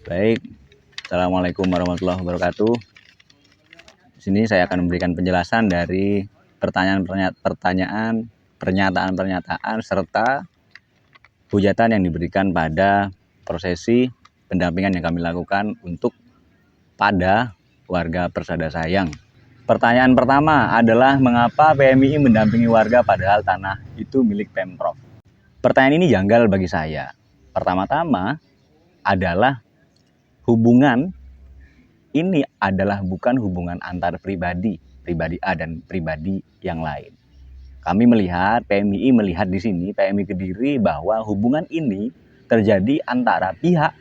Baik, Assalamualaikum warahmatullahi wabarakatuh. Di sini saya akan memberikan penjelasan dari pertanyaan-pertanyaan, pernyataan-pernyataan, serta hujatan yang diberikan pada prosesi pendampingan yang kami lakukan pada warga Persada Sayang. Pertanyaan pertama adalah mengapa PMII mendampingi warga padahal tanah itu milik Pemprov? Pertanyaan ini janggal bagi saya. Pertama-tama adalah hubungan ini adalah bukan hubungan antar pribadi A dan pribadi yang lain. Kami melihat, PMII melihat di sini, PMII Kediri, bahwa hubungan ini terjadi antara pihak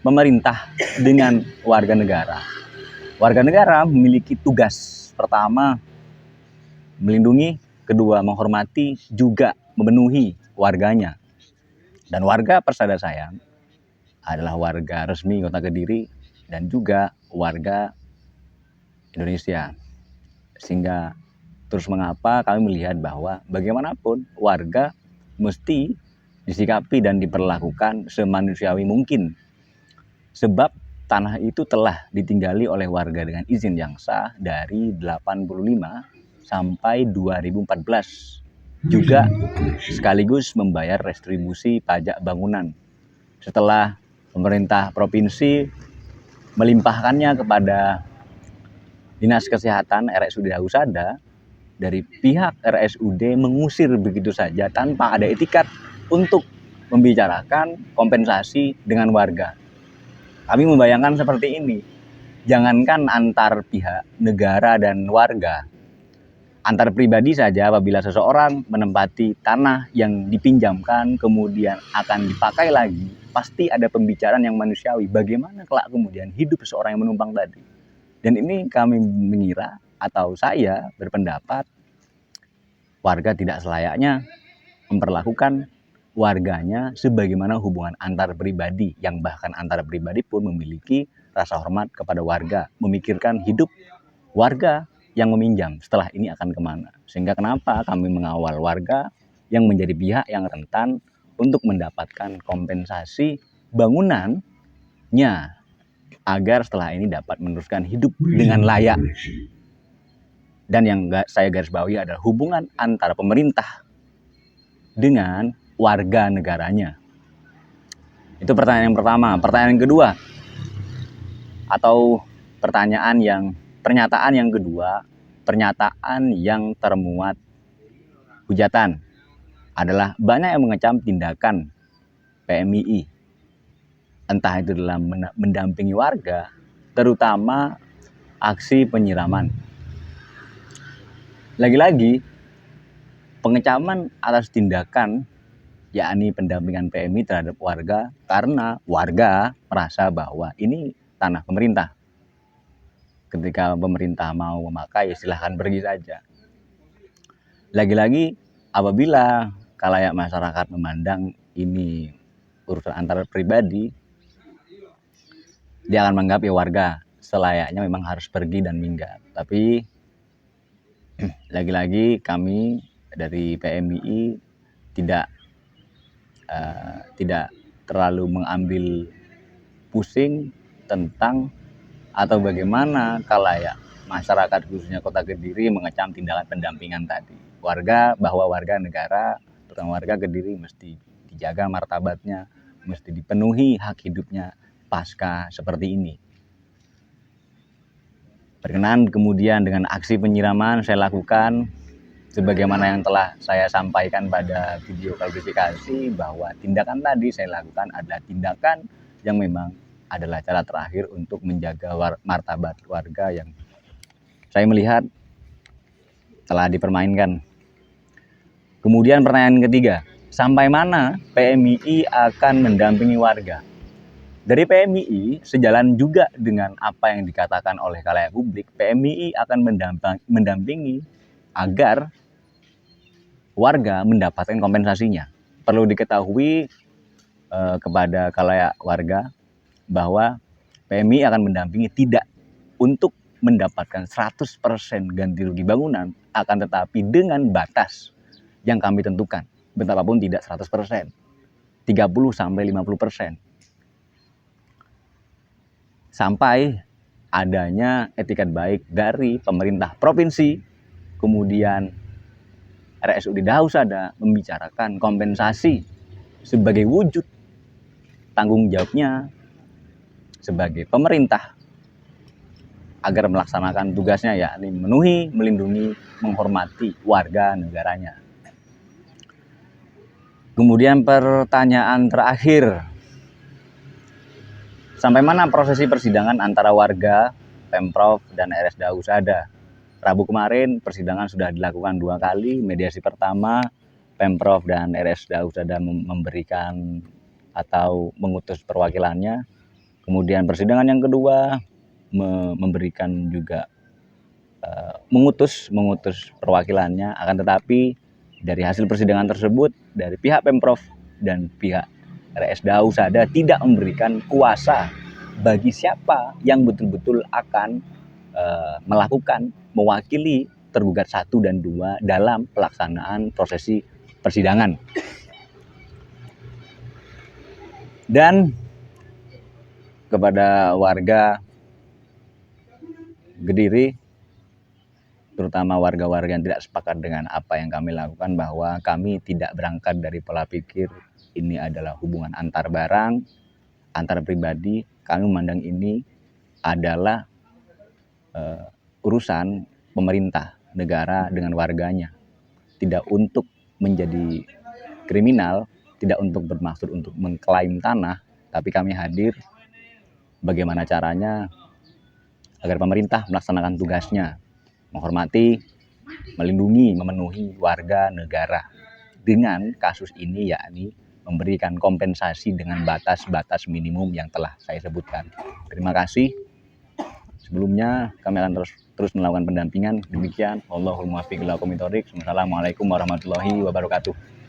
pemerintah dengan warga negara. Warga negara memiliki tugas pertama melindungi, kedua menghormati, juga memenuhi warganya. Dan warga Persada Sayang adalah warga resmi Kota Kediri dan juga warga Indonesia. Sehingga terus mengapa kami melihat bahwa bagaimanapun warga mesti disikapi dan diperlakukan semanusiawi mungkin. Sebab tanah itu telah ditinggali oleh warga dengan izin yang sah dari 85 sampai 2014. Juga sekaligus membayar restribusi pajak bangunan. Setelah pemerintah provinsi melimpahkannya kepada Dinas Kesehatan RSUD Husada, dari pihak RSUD mengusir begitu saja tanpa ada etikat untuk membicarakan kompensasi dengan warga. Kami membayangkan seperti ini. Jangankan antar pihak negara dan warga, antar pribadi saja apabila seseorang menempati tanah yang dipinjamkan kemudian akan dipakai lagi, pasti ada pembicaraan yang manusiawi. Bagaimana kelak kemudian hidup seseorang yang menumpang tadi? Dan ini kami mengira atau saya berpendapat warga tidak selayaknya memperlakukan warganya sebagaimana hubungan antar pribadi, yang bahkan antar pribadi pun memiliki rasa hormat kepada warga, memikirkan hidup warga yang meminjam setelah ini akan kemana. Sehingga kenapa kami mengawal warga yang menjadi pihak yang rentan untuk mendapatkan kompensasi bangunannya agar setelah ini dapat meneruskan hidup dengan layak. Dan yang saya garis bawahi adalah hubungan antara pemerintah dengan warga negaranya. Itu pertanyaan yang pertama. Pertanyaan yang kedua, atau pernyataan yang kedua, pernyataan yang termuat hujatan adalah banyak yang mengecam tindakan PMII, entah itu dalam mendampingi warga, terutama aksi penyiraman. Lagi-lagi pengecaman atas tindakan yakni pendampingan PMI terhadap warga karena warga merasa bahwa ini tanah pemerintah. Ketika pemerintah mau memakai, silahkan pergi saja. Lagi-lagi apabila khalayak masyarakat memandang ini urusan antar pribadi, dia akan menganggap ya warga selayaknya memang harus pergi dan minggat. Tapi lagi-lagi kami dari PMII tidak terlalu mengambil pusing tentang atau bagaimana khalayak masyarakat khususnya Kota Kediri mengecam tindakan pendampingan tadi. Bahwa warga negara, terutama warga Kediri, mesti dijaga martabatnya, mesti dipenuhi hak hidupnya pasca seperti ini. Berkenaan kemudian dengan aksi penyiraman saya lakukan sebagaimana yang telah saya sampaikan pada video klarifikasi, bahwa tindakan tadi saya lakukan adalah tindakan yang memang adalah cara terakhir untuk menjaga martabat warga yang saya melihat telah dipermainkan. Kemudian pertanyaan ketiga, sampai mana PMII akan mendampingi warga? Dari PMII, sejalan juga dengan apa yang dikatakan oleh khalayak publik, PMII akan mendampingi agar warga mendapatkan kompensasinya. Perlu diketahui kepada khalayak warga bahwa PMI akan mendampingi tidak untuk mendapatkan 100% ganti rugi bangunan, akan tetapi dengan batas yang kami tentukan. Betapapun tidak 100%, 30-50%. sampai adanya etikat baik dari pemerintah provinsi, kemudian RSUD Dahusada membicarakan kompensasi sebagai wujud tanggung jawabnya sebagai pemerintah agar melaksanakan tugasnya, yakni memenuhi, melindungi, menghormati warga negaranya. Kemudian pertanyaan terakhir, sampai mana prosesi persidangan antara warga, Pemprov, dan RS Dahusada? Rabu kemarin persidangan sudah dilakukan 2 kali. Mediasi pertama, Pemprov dan RS Dahusada memberikan atau mengutus perwakilannya. Kemudian persidangan yang kedua memberikan juga mengutus perwakilannya. Akan tetapi dari hasil persidangan tersebut, dari pihak Pemprov dan pihak RS Dahusada tidak memberikan kuasa bagi siapa yang betul-betul akan melakukan, mewakili tergugat 1 dan 2 dalam pelaksanaan prosesi persidangan. Dan kepada warga Kediri, terutama warga-warga yang tidak sepakat dengan apa yang kami lakukan, bahwa kami tidak berangkat dari pola pikir ini adalah hubungan antar barang, antar pribadi. Kami memandang ini adalah urusan pemerintah negara dengan warganya, tidak untuk menjadi kriminal, tidak untuk bermaksud untuk mengklaim tanah, tapi kami hadir bagaimana caranya agar pemerintah melaksanakan tugasnya, menghormati, melindungi, memenuhi warga negara. Dengan kasus ini, yakni memberikan kompensasi dengan batas-batas minimum yang telah saya sebutkan. Terima kasih. Sebelumnya kami akan terus melakukan pendampingan. Demikian, wallahul muwaffiq ila aqwamit thoriq. Wassalamualaikum warahmatullahi wabarakatuh.